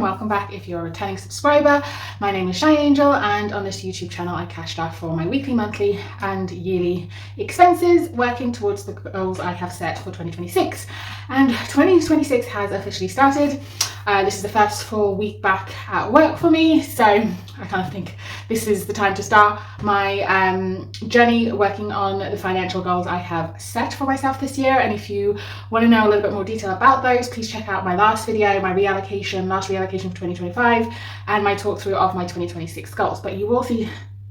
welcome back if you're a returning subscriber. My name is Shy Angel, and on this YouTube channel I cash stuff for my weekly, monthly and yearly expenses, working towards the goals I have set for 2026. And 2026 has officially started. This is the first full week back at work for me, so I kind of think this is the time to start my journey working on the financial goals I have set for myself this year. And if you want to know a little bit more detail about those, please check out my last video, my last reallocation for 2025, and my talk through of my 2026 goals. But you will see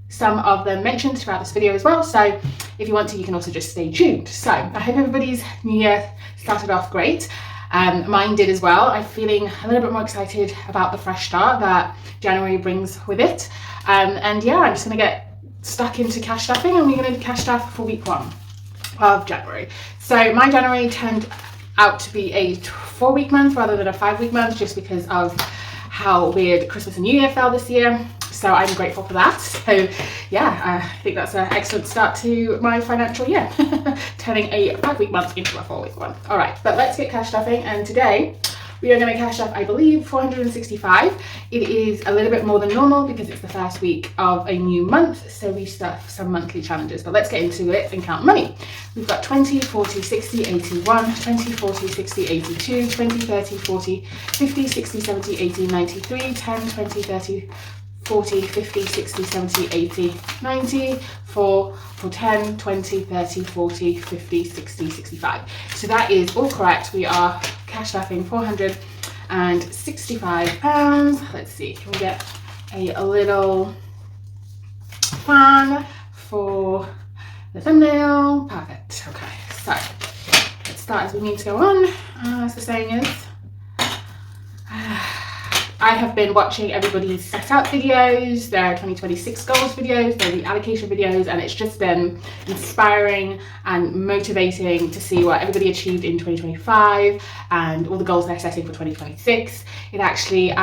some of them mentioned throughout this video as well, so if you want to, you can also just stay tuned. So I hope everybody's new year started off great. Mine did as well. I'm feeling a little bit more excited about the fresh start that January brings with it. And yeah, I'm just going to get stuck into cash stuffing, and we're going to do cash stuff for week 1 of January. So my January turned out to be a 4-week month rather than a 5-week month, just because of how weird Christmas and New Year fell this year. So I'm grateful for that. So yeah, I think that's an excellent start to my financial year, turning a 5-week month into a 4-week one. All right, but let's get cash stuffing. And today we are going to cash stuff, I believe, 465. It is a little bit more than normal because it's the first week of a new month, so we stuff some monthly challenges. But let's get into it and count money. We've got 20, 40, 60, 81, 20, 40, 60, 82, 20, 30, 40, 50, 60, 70, 80, 93, 10, 20, 30, 40, 50, 60, 70, 80, 90, for 10, 20, 30, 40, 50, 60, 65. So that is all correct. We are cash stuffing £465. Let's see, can we get a little fan for the thumbnail? Perfect. Okay, so let's start as we need to go on, as the saying is. I have been watching everybody's set out videos, their 2026 goals videos, their reallocation videos, and it's just been inspiring and motivating to see what everybody achieved in 2025 and all the goals they're setting for 2026. It actually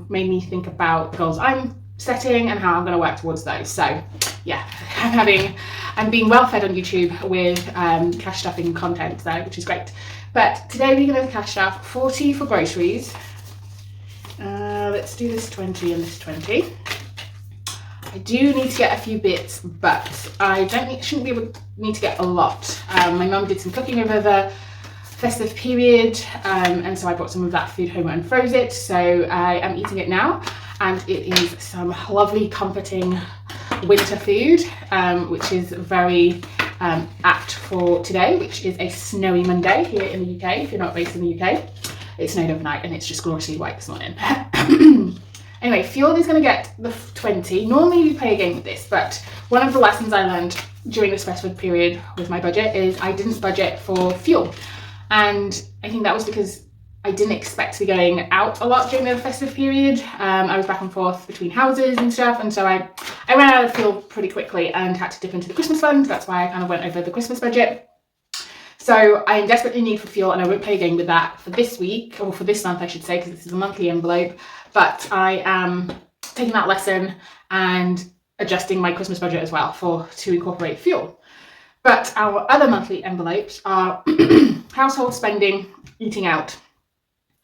made me think about the goals I'm setting and how I'm going to work towards those. So yeah, I'm being well fed on YouTube with cash stuffing content, so, which is great. But today we're going to cash stuff 40 for groceries. Let's do this 20 and this 20. I do need to get a few bits, but I shouldn't be able to need to get a lot. My mum did some cooking over the festive period, and so I brought some of that food home and froze it. So I am eating it now, and it is some lovely, comforting winter food, which is very apt for today, which is a snowy Monday here in the UK. If you're not based in the UK. It snowed overnight and it's just gloriously white this morning. Anyway, fuel is going to get the 20. Normally we play a game with this, but one of the lessons I learned during this festive period with my budget is I didn't budget for fuel. And I think that was because I didn't expect to be going out a lot during the festive period. I was back and forth between houses and stuff, and so I ran out of fuel pretty quickly and had to dip into the Christmas fund. That's why I kind of went over the Christmas budget. So I am desperately in need for fuel, and I won't play a game with that for this week, or for this month I should say, because this is a monthly envelope. But I am taking that lesson and adjusting my Christmas budget as well to incorporate fuel. But our other monthly envelopes are household spending, eating out,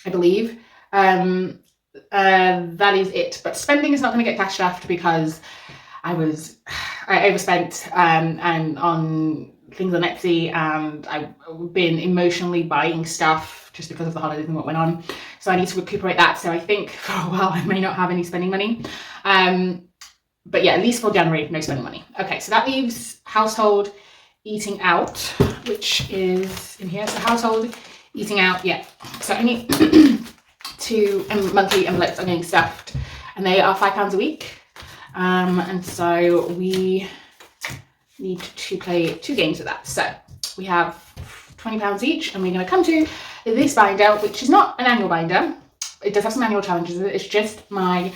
I believe. That is it. But spending is not going to get cash stuffed because I overspent and on things on Etsy, and I've been emotionally buying stuff just because of the holidays and what went on. So I need to recuperate that. So I think for a while I may not have any spending money. But yeah, at least for January, no spending money. Okay, so that leaves household eating out, which is in here. So household eating out, yeah. So I need 2 monthly envelopes are getting stuffed, and they are £5 a week. And so we need to play 2 games of that. So we have £20 each, and we're going to come to this binder, which is not an annual binder. It does have some annual challenges. It's just my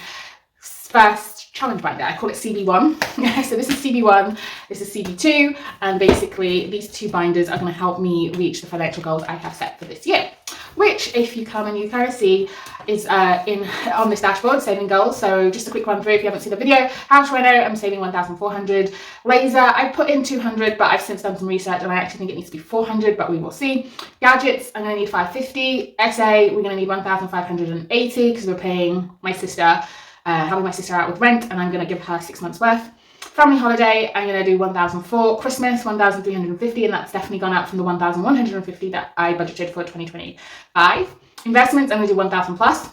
first challenge binder. I call it CB1. So this is CB1, this is CB2, and basically these 2 binders are going to help me reach the financial goals I have set for this year. which if you come and you kind of see is on this dashboard, saving goals. So just a quick run through if you haven't seen the video. House reno, I'm saving 1,400. Laser, I put in 200, but I've since done some research and I actually think it needs to be 400, but we will see. Gadgets, I'm going to need 550. SA, we're going to need 1,580 because we're paying my sister, helping my sister out with rent, and I'm going to give her 6 months worth. Family holiday, I'm going to do 1,004. Christmas, 1,350, and that's definitely gone up from the 1,150 that I budgeted for 2025. Investments, I'm going to do 1,000 plus.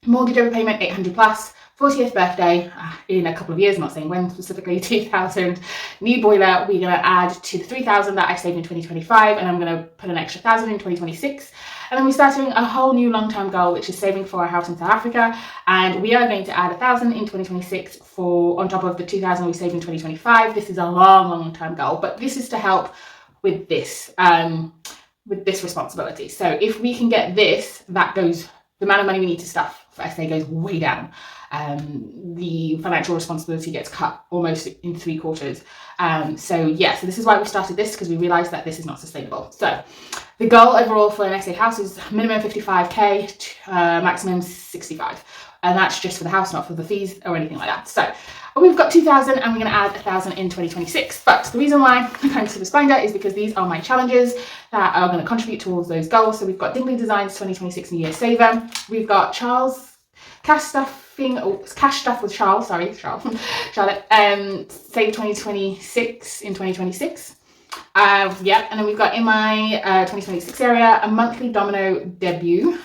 Mortgage overpayment, 800 plus. 40th birthday in a couple of years, I'm not saying when specifically, 2,000. New boiler, we're going to add to the 3,000 that I saved in 2025, and I'm going to put an extra 1,000 in 2026. And then we're starting a whole new long-term goal, which is saving for a house in South Africa. And we are going to add 1,000 in 2026 on top of the 2,000 we saved in 2025. This is a long-term goal, but this is to help with this responsibility. So if we can get this, that goes, the amount of money we need to stuff for SA goes way down. The financial responsibility gets cut almost in 3/4. So this is why we started this, because we realized that this is not sustainable. So the goal overall for an SA house is minimum 55k, maximum 65. And that's just for the house, not for the fees or anything like that. So we've got 2,000 and we're going to add 1,000 in 2026. But the reason why I'm going to this binder is because these are my challenges that are going to contribute towards those goals. So we've got Dingley Designs 2026 New Year Saver. We've got Charles Cash Stuff with Charles, Charlotte, Save 2026 in 2026. And then we've got in my 2026 area, a monthly domino debut,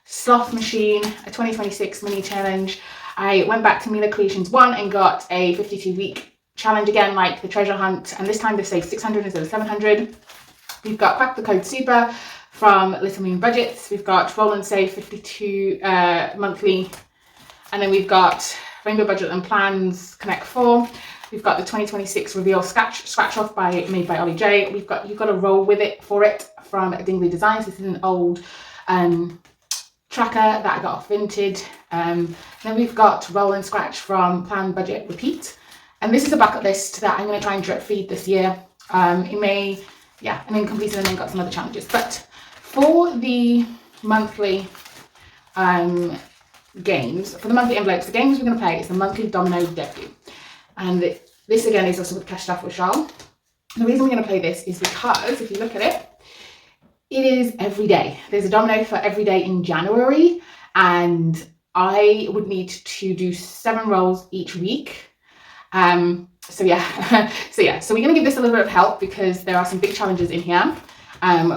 sloth machine, a 2026 mini challenge. I went back to Mila Creations 1 and got a 52-week challenge again, like the treasure hunt, and this time they've saved 600 instead of 700. We've got Crack the Code Super from Little Moon Budgets. We've got Roll and Save 52 monthly, and then we've got Rainbow Budget and Plans Connect 4. We've got the 2026 Reveal Scratch Off made by Ollie J. You've got to roll with it for it from Dingley Designs. This is an old tracker that I got off Vinted. Then we've got Roll and Scratch from Plan Budget Repeat. And this is a bucket list that I'm going to try and drip feed this year. It may, and then completed, and then got some other challenges. But for the monthly games, for the monthly envelopes, the games we're going to play is the monthly domino debut. And this again is also with Cash Stuff with Charles. The reason we're going to play this is because if you look at it, it is every day. There's a domino for every day in January, and I would need to do 7 rolls each week. So we're going to give this a little bit of help because there are some big challenges in here.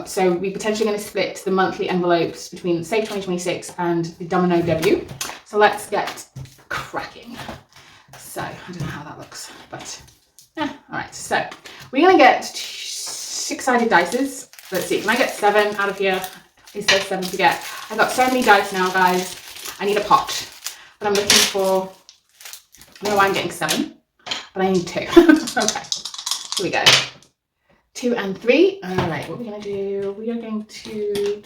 So we're potentially going to split the monthly envelopes between Save 2026 and the domino debut. So let's get cracking. So I don't know how that looks, but all right. So we're going to get 6-sided dices. Let's see, can I get 7 out of here? It says 7 to get. I've got so many dice now, guys. I need a pot, but I'm looking for, I don't know why I'm getting 7, but I need 2. Okay, here we go. 2 and 3. All right, what are we going to do? We are going to,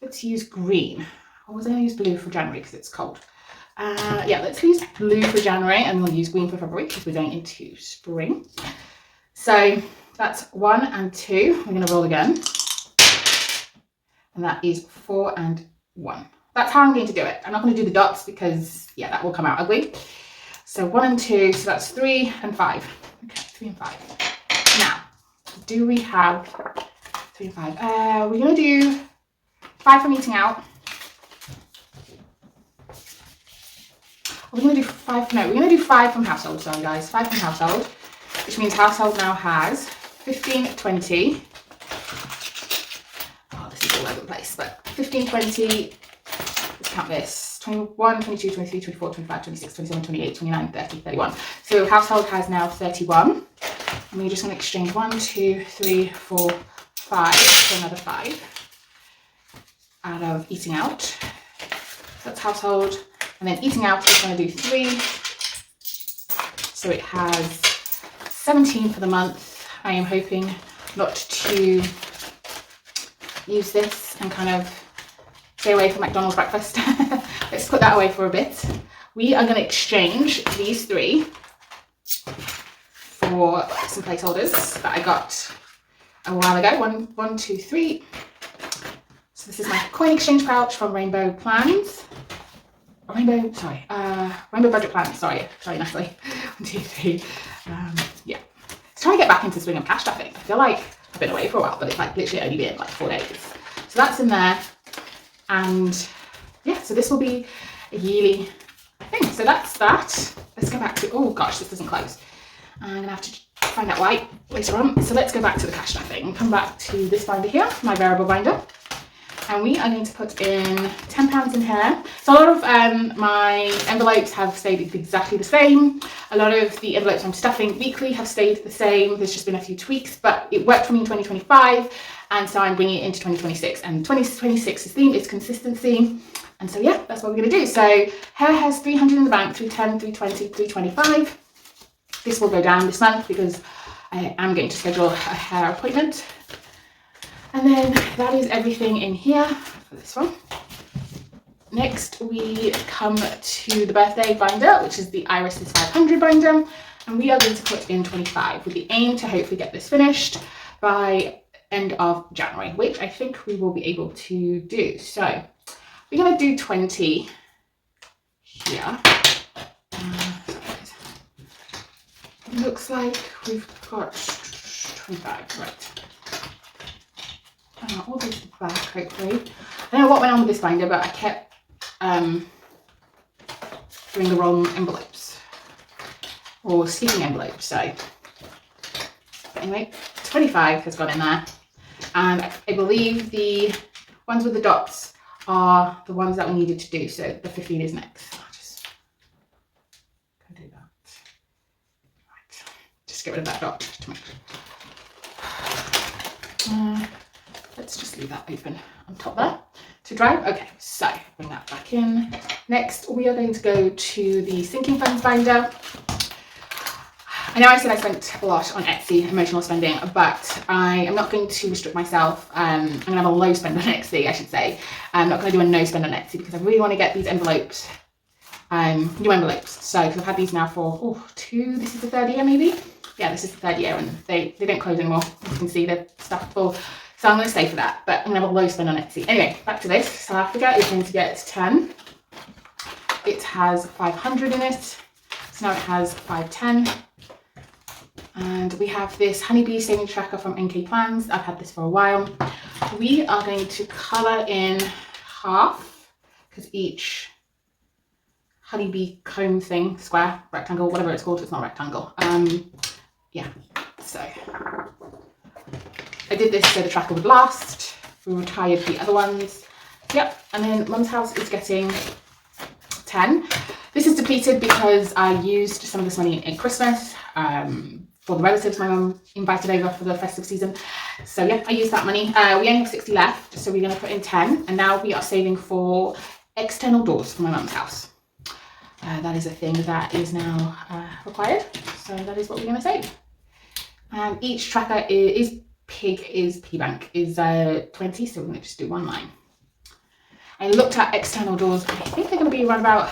let's use green. Or was I going to use blue for January because it's cold? Let's use blue for January, and we'll use green for February because we're going into spring. So that's 1 and 2. We're going to roll again. And that is 4 and 1. That's how I'm going to do it. I'm not going to do the dots because, that will come out ugly. So 1 and 2, so that's 3 and 5. Okay, 3 and 5. Now, do we have 3 and 5? We're going to do 5 from eating out. We're going to do 5, no, we're going to do 5 from household, sorry guys, 5 from household, which means household now has 15, 20. Oh, this is all over the place, but 15, 20, let's count this, 21, 22, 23, 24, 25, 26, 27, 28, 29, 30, 31. So household has now 31. And we're just going to exchange 1, 2, 3, 4, 5 for another 5 out of eating out. So that's household. And then eating out is going to do 3. So it has 17 for the month. I am hoping not to use this and kind of stay away from McDonald's breakfast. Let's put that away for a bit. We are going to exchange these 3 for some placeholders that I got a while ago. 1, 2, 3. So this is my coin exchange pouch from Rainbow Plans. Rainbow Budget Plans. Sorry, Natalie. 1, 2, 3. Yeah. Just trying to get back into swing of cash stuffing. I feel like I've been away for a while, but it's like literally only been like 4 days. So that's in there. And yeah, so this will be a yearly thing. So that's that. Let's go back to, oh gosh, this doesn't close. I'm gonna have to find out why later on. So let's go back to the cash stuffing and come back to this binder here, my variable binder. And we are going to put in £10 in here. So a lot of my envelopes have stayed exactly the same. A lot of the envelopes I'm stuffing weekly have stayed the same. There's just been a few tweaks, but it worked for me in 2025. And so I'm bringing it into 2026. And 2026's theme is consistency. And so yeah, that's what we're going to do. So hair has 300 in the bank, 310, 320, 325. This will go down this month because I am going to schedule a hair appointment. And then that is everything in here for this one. Next, we come to the birthday binder, which is the Iris is 500 binder. And we are going to put in 25 with the aim to hopefully get this finished by end of January, which I think we will be able to do. So we're going to do 20 here. Looks like we've got 25, right. All this back, hopefully. I don't know what went on with this binder, but I kept doing the wrong envelopes or skipping envelopes. So but anyway, 25 has gone in there, and I believe the ones with the dots are the ones that we needed to do. So the 15 is next. I'll just go do that. Right, just get rid of that dot to make let's just leave that open on top there to dry. Okay, so bring that back in. Next, we are going to go to the sinking funds binder. I know I said I spent a lot on Etsy, emotional spending, but I am not going to restrict myself. I'm going to have a low spend on Etsy, I should say. I'm not going to do a no spend on Etsy because I really want to get these envelopes, new envelopes. So, because I've had these now for, this is the 3rd year maybe? Yeah, this is the 3rd year, and they don't close anymore. As you can see, they're stuffed full. So I'm going to stay for that, but I'm going to have a low spend on Etsy. Anyway, back to this. South Africa is going to get 10. It has 500 in it. So now it has 510. And we have this honeybee saving tracker from NK Plans. I've had this for a while. We are going to colour in half, because each honeybee comb thing, square, rectangle, whatever it's called, it's not rectangle. Yeah, so I did this so the tracker would last. We retired the other ones. Yep, and then Mum's house is getting 10. This is depleted because I used some of this money in Christmas for the relatives my mum invited over for the festive season. So yeah, I used that money. We only have 60 left, so we're going to put in 10. And now we are saving for external doors for my mum's house. That is a thing that is now required. So that is what we're going to save. And each tracker is P-Bank is 20, so we're going to just do one line. I looked at external doors. I think they're going to be around about,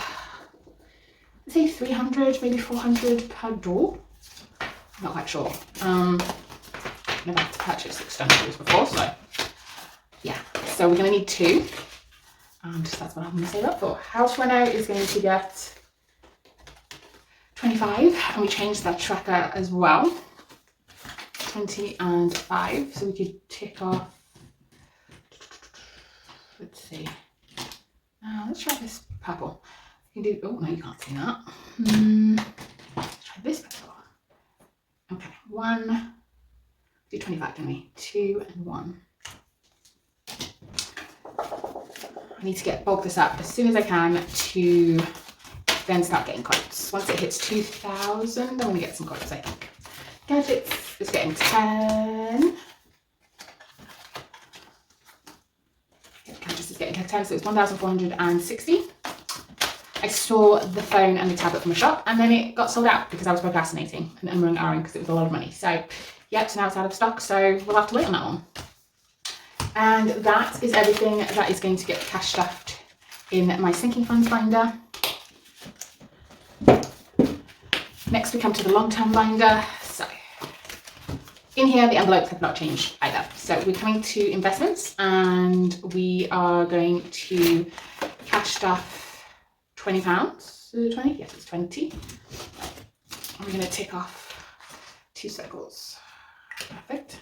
let's say 300, maybe 400 per door. I'm not quite sure. I've never had to purchase external doors before, so yeah. So we're going to need 2, and that's what I'm going to save up for. House reno is going to get 25, and we changed that tracker as well. 20 and 5, so we could tick off, let's see, let's try this purple. You can do, oh no, you can't see that. Let's try this purple. Okay, 1, do 25, don't we? 2 and 1. I need to bulk this up as soon as I can to then start getting quotes. Once it hits 2,000, I'm going to get some quotes, I think. Gadgets is getting 10. Gadgets is getting 10, so it's 1,460. I saw the phone and the tablet from a shop, and then it got sold out because I was procrastinating and umming because it was a lot of money. So, yep, so now it's out of stock, so we'll have to wait on that one. And that is everything that is going to get cash stuffed in my sinking funds binder. Next we come to the long-term binder. So In here, the envelopes have not changed either. So we're coming to investments, and we are going to cash stuff £20. Is it 20? Yes, it's 20. And we're going to tick off 2 circles. Perfect.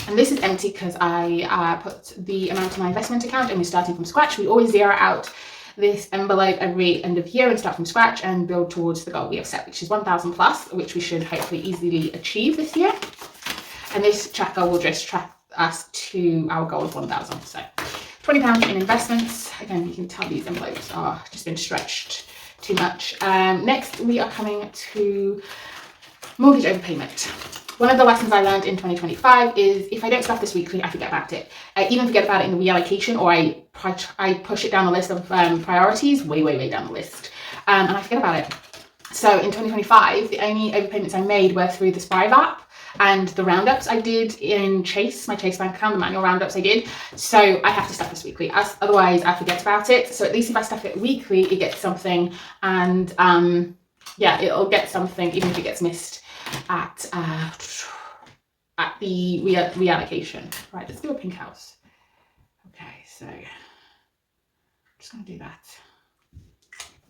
And this is empty because I put the amount in my investment account and we're starting from scratch. We always zero out this envelope every end of year and start from scratch and build towards the goal we have set, which is 1,000 plus, which we should hopefully easily achieve this year. And this tracker will just track us to our goal of 1,000. So £20 in investments. Again, you can tell these envelopes are just been stretched too much. Next, we are coming to mortgage overpayment. One of the lessons I learned in 2025 is if I don't stuff this weekly, I forget about it. I even forget about it in the reallocation, or I push it down the list of priorities, way down the list, and I forget about it. So in 2025, the only overpayments I made were through the Sprive app and the roundups I did in Chase, my Chase bank account, the manual roundups I did. So I have to stuff this weekly, otherwise I forget about it. So at least if I stuff it weekly, it gets something, and yeah, it'll get something even if it gets missed at the reallocation. Right, let's do a pink house. Okay, so I'm just going to do that.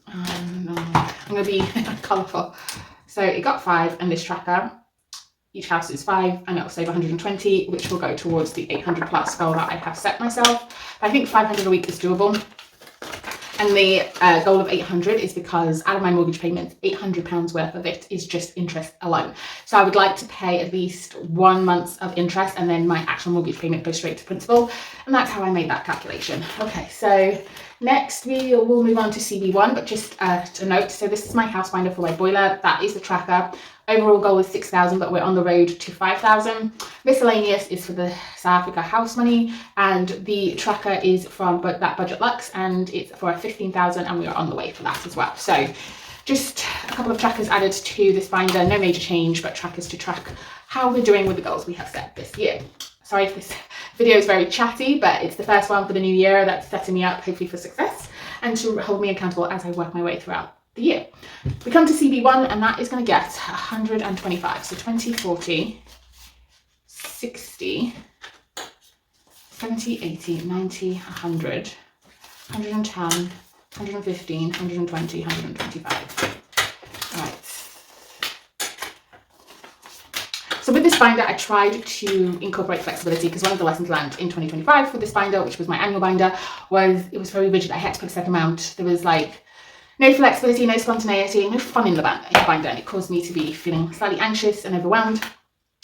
I'm going to be colourful. So it got 5, and this tracker, each house is 5, and it'll save 120, which will go towards the 800 plus goal that I have set myself. I think 500 a week is doable. And the goal of 800 is because out of my mortgage payments, £800 worth of it is just interest alone. So I would like to pay at least 1 month of interest, and then my actual mortgage payment goes straight to principal. And that's how I made that calculation. Okay, so next we will move on to CB1, but just a note. So this is my house finder for my boiler. That is the tracker. Overall goal is 6,000, but we're on the road to 5,000. Miscellaneous is for the South Africa house money, and the tracker is from that Budget Lux, and it's for 15,000, and we are on the way for that as well. So just a couple of trackers added to this binder, no major change, but trackers to track how we're doing with the goals we have set this year. Sorry if this video is very chatty, but it's the first one for the new year that's setting me up hopefully for success and to hold me accountable as I work my way throughout the year. We come to CB1, and that is going to get 125. So 20, 40, 60, 70, 80, 90, 100, 110, 115, 120, 125. Right. So with this binder, I tried to incorporate flexibility, because one of the lessons learned in 2025 for this binder, which was my annual binder, was it was very rigid. I had to put a set amount. There was like no flexibility, no spontaneity, no fun in the binder, and it caused me to be feeling slightly anxious and overwhelmed.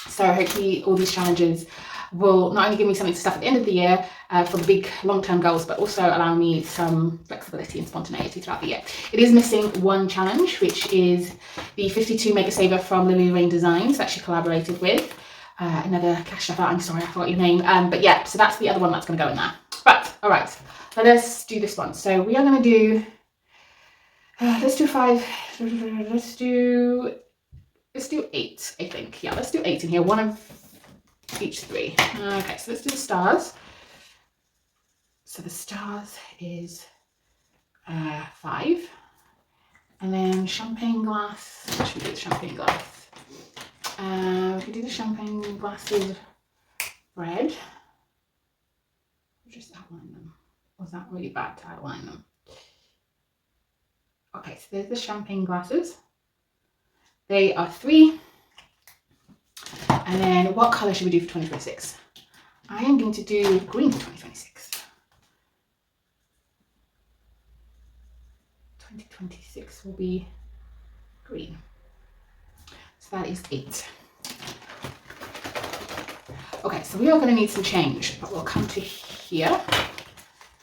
So hopefully all these challenges will not only give me something to stuff at the end of the year for the big long-term goals, but also allow me some flexibility and spontaneity throughout the year. It is missing one challenge, which is the 52 Mega Saver from Lily Rain Designs that she collaborated with. Another cash stuff out, I'm sorry, I forgot your name. But yeah, so that's the other one that's going to go in there. But all right, so let's do this one. So we are going to do let's do 5. Let's do 8, I think. Yeah, let's do 8 in here. One of each 3. Okay, so let's do the stars. So the stars is 5. And then champagne glass. What should we do with champagne glass? We could do the champagne glasses red. Just outline them. Was that really bad to outline them? Okay, so there's the champagne glasses. They are 3. And then what colour should we do for 2026? I am going to do green for 2026. 2026 will be green. So that is 8. Okay, so we are going to need some change, but we'll come to here.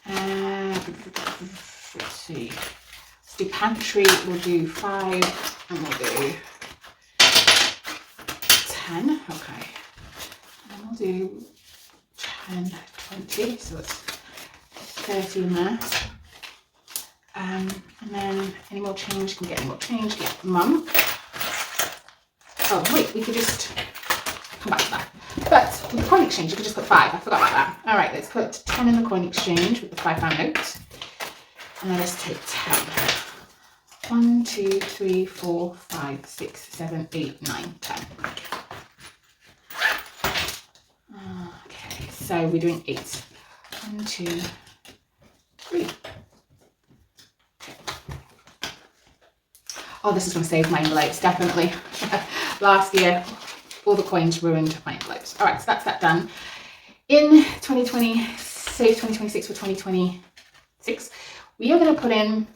Let's see. Let's do pantry, we'll do 5, and we'll do 10, okay. And we'll do 10, 20, so it's 30 in there. And then any more change, can get any more change, get mum. Oh wait, we could just come back to that. But with the coin exchange, you could just put 5, I forgot about that. All right, let's put 10 in the coin exchange with the £5 note. And then let's take 10. 1, 2, 3, 4, 5, 6, 7, 8, 9, 10. So we're doing 8. 1, 2, 3. Oh, this is going to save my envelopes, definitely. Last year, all the coins ruined my envelopes. All right, so that's that done. In 2020, save 2026 for 2026, we are going to put in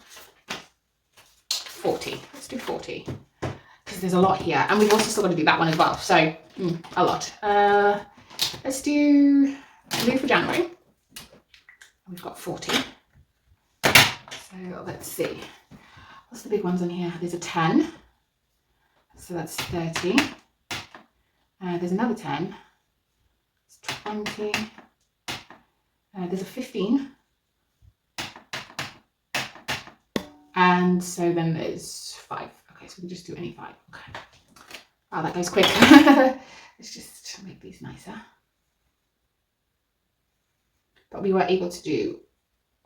40. Let's do 40 because there's a lot here, and we've also still got to do that one as well. So a lot. Let's do blue for January. We've got 40. So let's see. What's the big ones on here? There's a 10. So that's 30. There's another 10. It's 20. There's a 15. And so then there's 5. Okay, so we can just do any 5. Okay. Wow, that goes quick. Let's just make these nicer. But we were able to do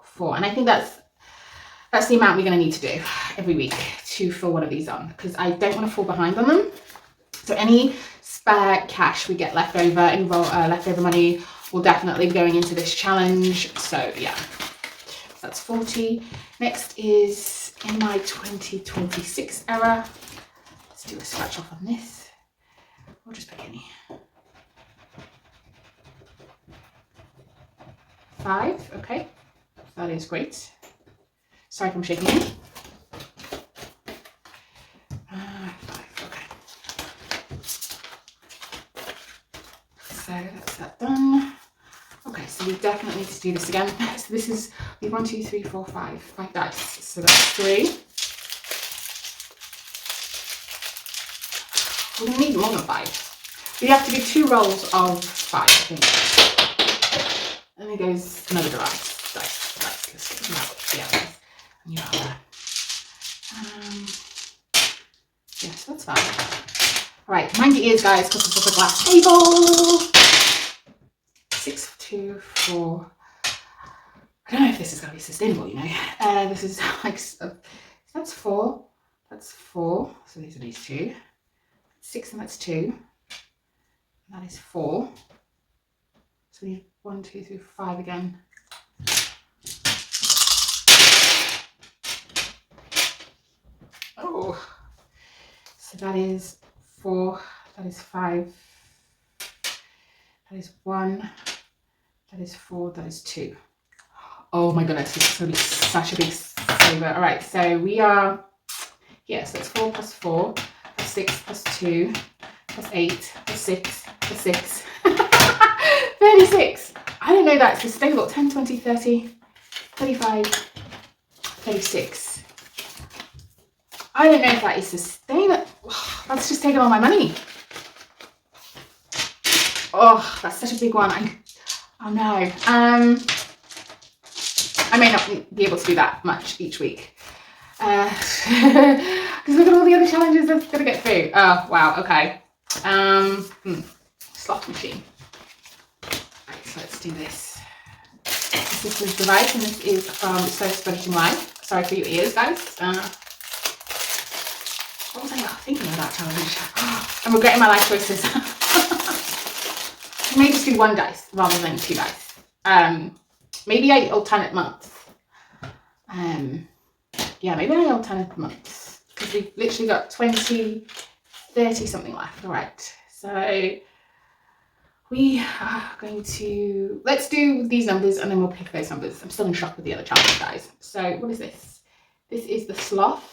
4. And I think that's the amount we're going to need to do every week to fill one of these on, because I don't want to fall behind on them. So any spare cash we get left over, any leftover money, will definitely be going into this challenge. So yeah, so that's 40. Next is in my 2026 era. Let's do a scratch off on this. We'll just pick any. 5, okay, that is great. Sorry if I'm shaking it. 5, okay. So that's that done. Okay, so we definitely need to do this again. So this is, we have 1, 2, 3, 4, 5 dice. So that's 3. We're going to need more than 5. We have to do 2 rolls of 5, I think. And then goes another dice. Let's get them out. Yeah. You are there. Yes, that's fine. All right, mind your ears, guys, because it's just a glass table. 6, 2, 4. I don't know if this is going to be sustainable, you know. This is like, that's 4. That's 4. So these are these 2. 6 and that's 2. That is 4. So we need 1, 2, 3, 5 again. Oh, so that is 4, that is 5, that is 1, that is 4, that is 2. Oh my goodness, this is going to be such a big saver. All right, so we are, yes, that's 4 plus 4, plus 6 plus 2, plus 8, plus 6, plus 6. 36. I don't know that's sustainable. 10, 20, 30, 35, 36. I don't know if that is sustainable. That's just taking all my money. Oh, that's such a big one. Oh no. I may not be able to do that much each week. Because look at all the other challenges I've got to get through. Oh, wow, okay. Slot machine. Right, so let's do this. This is the right, and this is from So Spreading Life. Sorry for your ears, guys. What was I thinking of that challenge? I'm regretting my life choices. I may just do 1 dice rather than 2 dice. Maybe I alternate months. Yeah, maybe I alternate months because we've literally got 20, 30 something left. All right, so we are going to, let's do these numbers and then we'll pick those numbers. I'm still in shock with the other challenge, guys. So what is this? This is the sloth.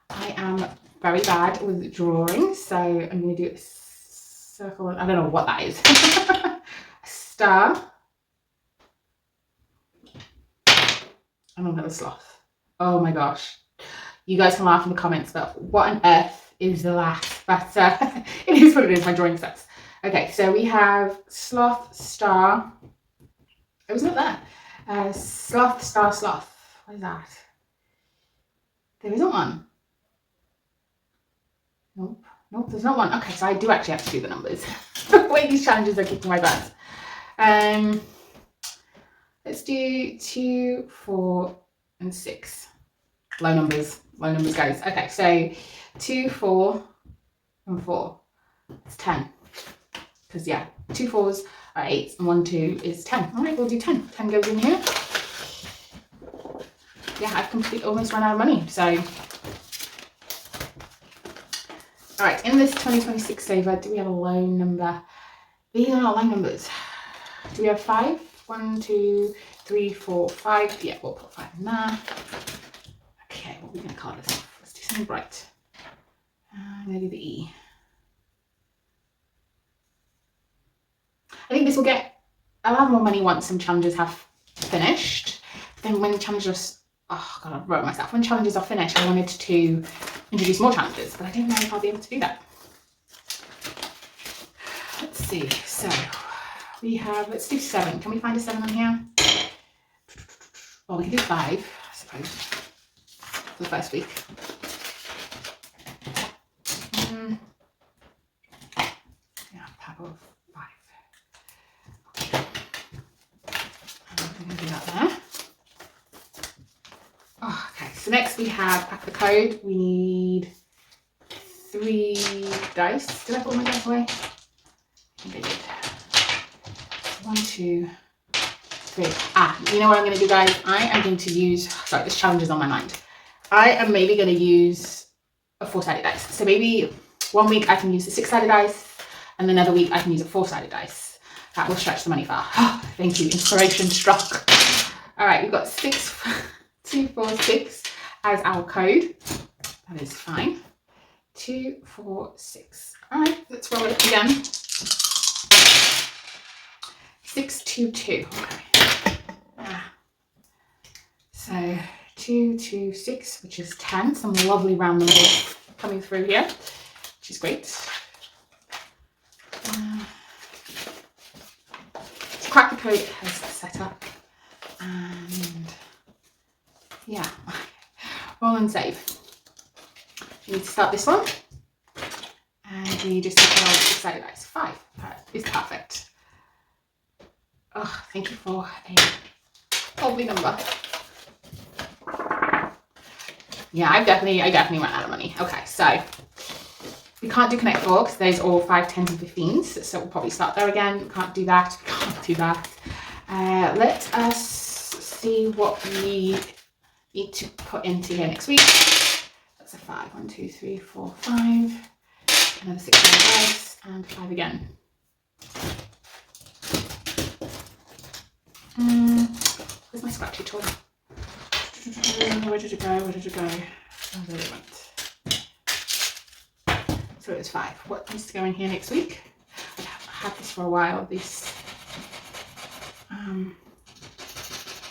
I am very bad with drawing, so I'm going to do a circle. I don't know what that is. A star. And another sloth. Oh my gosh. You guys can laugh in the comments, but what on earth is the last? But it is what it is, my drawing sucks. Okay, so we have sloth, star. It was not that. Sloth, star, sloth. What is that? There isn't one. Nope, there's not one. Okay, so I do actually have to do the numbers. The way these challenges are kicking my butt. Let's do 2, 4, and 6. Low numbers, guys. Okay, so 2, 4, and 4. It's 10. because yeah, 2 4s are 8 and 1 2 is 10. All right, we'll do 10. 10 goes in here. Yeah, I've completely almost run out of money. So, all right, in this 2026 saver, do we have a low number? These are not low numbers. Do we have 5? 1 2 3 4 5. Yeah, we'll put 5 in there. Okay, what are we going to call this off? Let's do something bright. I'm going to do the E. I think this will get, I'll have more money once some challenges have finished. But then when challenges, oh god, I wrote myself. When challenges are finished, I wanted to introduce more challenges, but I don't know if I'll be able to do that. Let's see. So we have, let's do 7. Can we find a 7 on here? Well, we can do 5, I suppose, for the first week. Yeah, pack of 5. Okay. I'm going to do that there. Oh, okay, so next we have pack the code. We need 3 dice. Did I put my dice away? I think I did. 1 2 3. You know what I'm going to do, guys? I am going to use, sorry, this challenge is on my mind. I am maybe going to use a 4-sided dice. So maybe one week I can use the 6-sided dice, and another week I can use a 4-sided dice. That will stretch the money far. Oh, thank you. Inspiration struck. All right, we've got 6, 2 4 6 as our code. That is fine. 2 4 6. All right, let's roll it again. 6 2 2. Okay. So 2 2 6, which is 10. Some lovely round numbers coming through here, which is great. Crack the code has set up, and yeah, roll and save. You need to start this one, and you just have to roll 6-sided dice. 5. That is perfect. Oh, thank you for a lovely number. Yeah, I definitely went out of money. Okay, so we can't do Connect 4 because there's all 5, 10s and 15s. So we'll probably start there again. We can't do that. We can't do that. Let us see what we need to put into here next week. That's a 5. 1 2 3 4 5. Another 6 dice and 5 again. Where's my scratchy toy? Where did it go? Where did it go? Oh, there it went. So it was 5. What needs to go in here next week? I've had this for a while. This.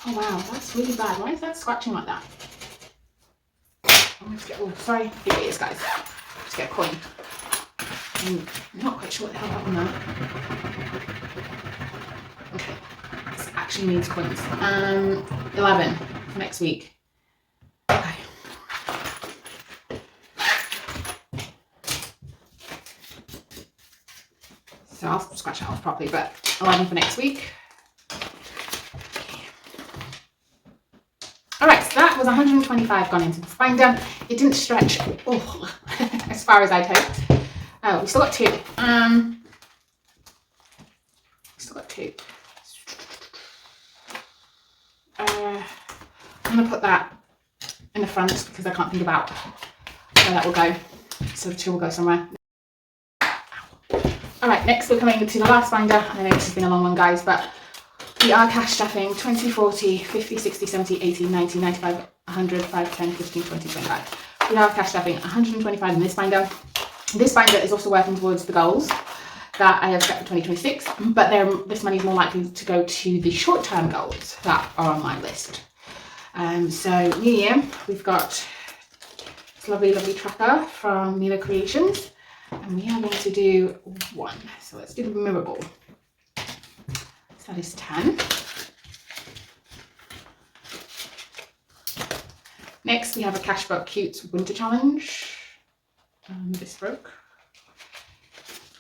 Oh wow, that's really bad. Why is that scratching like that? I'm going to get. Oh, sorry. Here it is, guys. Just get a coin. I'm not quite sure what the hell happened there. Okay. This actually needs coins. 11 for next week. Okay. So I'll scratch it off properly, but 11 for next week. All right, so that was 125 gone into the binder. It didn't stretch as far as I'd hoped. Oh, we still got 2. Still got 2. I'm gonna put that in the front because I can't think about where that will go. So the 2 will go somewhere. All right, next we're coming to the last binder. I know this has been a long one, guys, but we are cash stuffing 20, 40, 50, 60, 70, 80, 90, 95, 100, 5, 10, 15, 20, 25. We are cash stuffing 125 in this binder. This binder is also working towards the goals that I have set for 2026, but this money is more likely to go to the short-term goals that are on my list. So New Year, we've got this lovely, lovely tracker from Mila Creations. And we are going to do 1. So let's do the mirror ball. So that is 10. Next, we have a Cashbook Cute Winter Challenge. This broke.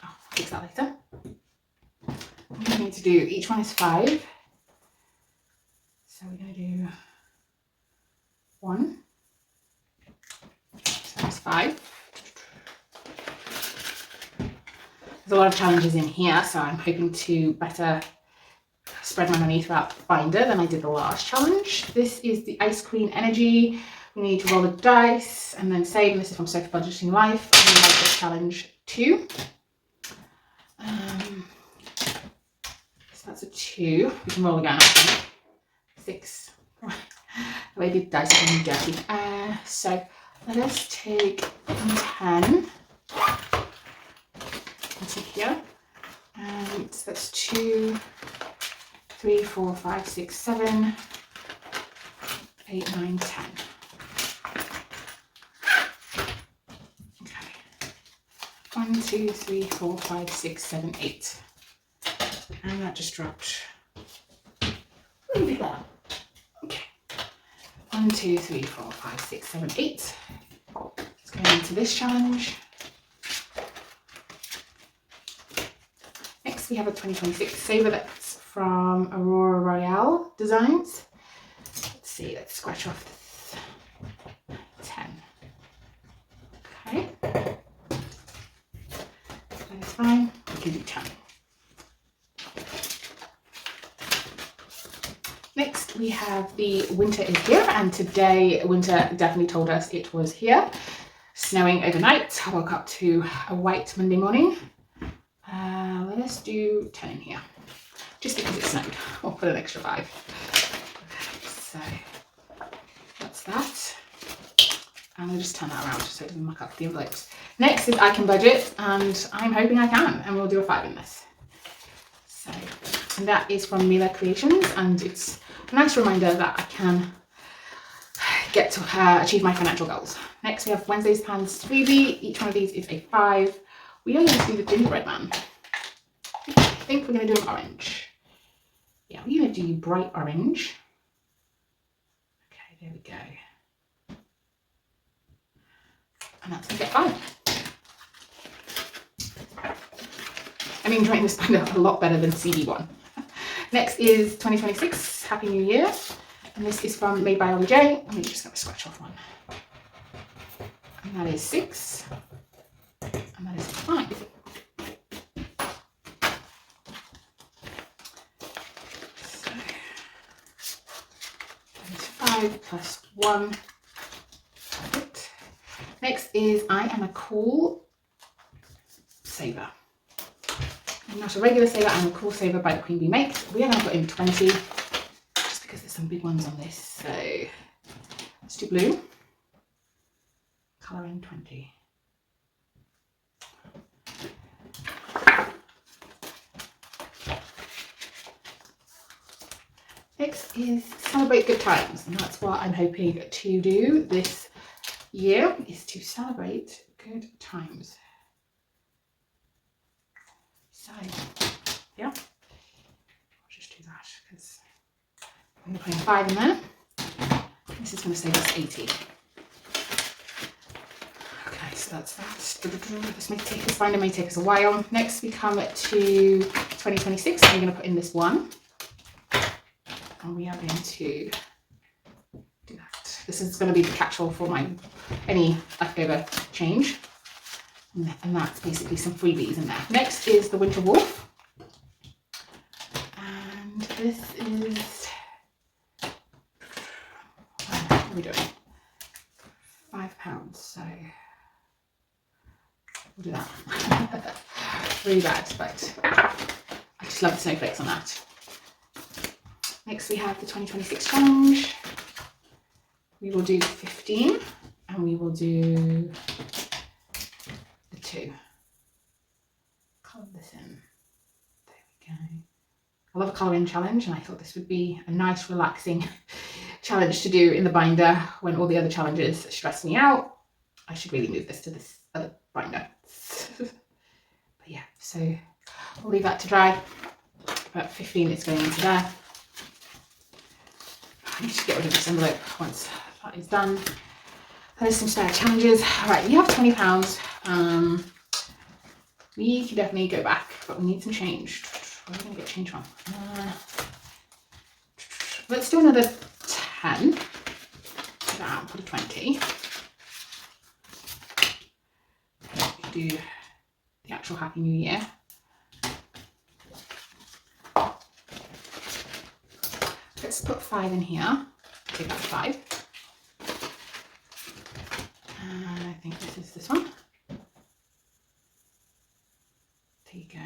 Oh, I'll fix that later. We're going to do, each one is 5. So we're going to do 1. So that's 5. there's a lot of challenges in here, so I'm hoping to better spread my money throughout the binder than I did the last challenge. This is the Ice Queen Energy. We need to roll the dice and then save, and this is from Sofa Budgeting Life. I'm going to like this challenge 2. So that's a 2. We can roll again, I think. 6. The way the dice are really dirty. So let us take 10 into here. And that's 2, 3, 4, 5, 6, 7, 8, 9, 10. Okay. 1, 2, 3, 4, 5, 6, 7, 8. And that just dropped. Okay. 1, 2, 3, 4, 5, 6, 7, 8. Let's go into this challenge. Next, we have a 2026 saver that's from Aurora Royale Designs. Let's see, let's scratch off 10. Okay. That is fine. We can do 10. Next, we have the winter is here, and today winter definitely told us it was here. Snowing overnight. I woke up to a white Monday morning. Let us do 10 in here, just because it snowed. I'll put an extra 5. Okay, so that's that. And I'll just turn that around so it doesn't muck up the envelopes. Next is I can budget, and I'm hoping I can, and we'll do a 5 in this. So, and that is from Mila Creations, and it's a nice reminder that I can get to achieve my financial goals. Next, we have Wednesday's Plans freebie. Each one of these is a 5. We are going to do the gingerbread man. I think we're going to do an orange. Yeah, we're going to do bright orange. Okay, there we go. And that's going to get 5. I'm enjoying this binder a lot better than CD1. Next is 2026, Happy New Year. And this is from Made by Ollie J. I'm just going to scratch off one. And that is 6. And that is 5. So that is 5 plus 1. Perfect. Next is I Am a Cool Saver. I'm not a regular saver, I'm a cool saver by the Queen Bee Makes. We are going to put in 20, just because there's some big ones on this. So let's do blue. Colour in 20. Next is celebrate good times, and that's what I'm hoping to do this year, is to celebrate good times. So, yeah, I'll just do that because I'm going to put in 5 in there. This is going to save us 80. Okay, so that's that. This binder may take us a while. Next, we come to 2026. I'm going to put in this 1. And we are going to do that. This is going to be the catch-all for my any leftover change. And that's basically some freebies in there. Next is the Winter Wolf. And this is, what are we doing? £5, so we'll do that. Really bad, but I just love the snowflakes on that. Next we have the 2026 challenge. We will do 15, and we will do 2. Colour this in. There we go. I love a colouring challenge, and I thought this would be a nice relaxing challenge to do in the binder when all the other challenges stress me out. I should really move this to this other binder. But yeah, so I'll leave that to dry. About 15 is going into there. I need to get rid of this envelope once that is done. There's some spare challenges. All right, we have £20. We can definitely go back, but we need some change. Where are we going to get change from? Let's do another 10. Down, put a 20. We do the actual Happy New Year. let's put 5 in here. Take out 5. And I think this one. There you go.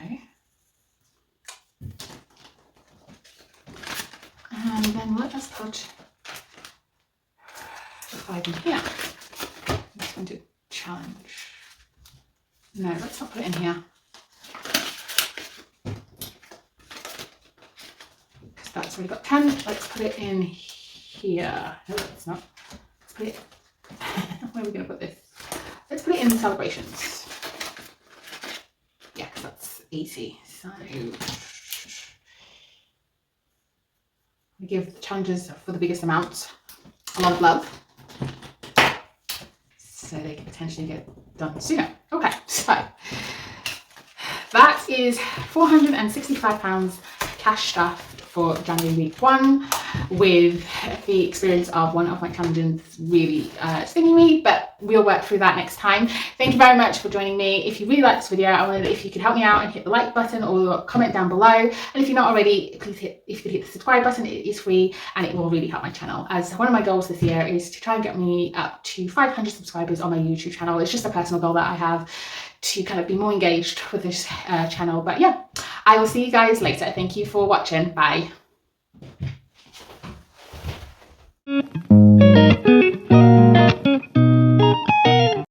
And then let us put 5 in here. I'm just going to challenge. No, let's not put it in here. Because that's already got 10. Let's put it in here. No, it's not. Let's put it. Where are we going to put this? Let's put it in celebrations. Yeah, because that's easy. So we give the challenges for the biggest amounts a lot of love, so they can potentially get done sooner. Okay, so that is £465 cash stuff for January week 1, with the experience of one of my challenges really stinging me, but we'll work through that next time. Thank you very much for joining me. If you really like this video, I wondered if you could help me out and hit the like button or comment down below. And if you're not already, please if you could hit the subscribe button. It is free and it will really help my channel, as one of my goals this year is to try and get me up to 500 subscribers on my YouTube channel. It's just a personal goal that I have to kind of be more engaged with this channel. But yeah, I will see you guys later. Thank you for watching. Bye.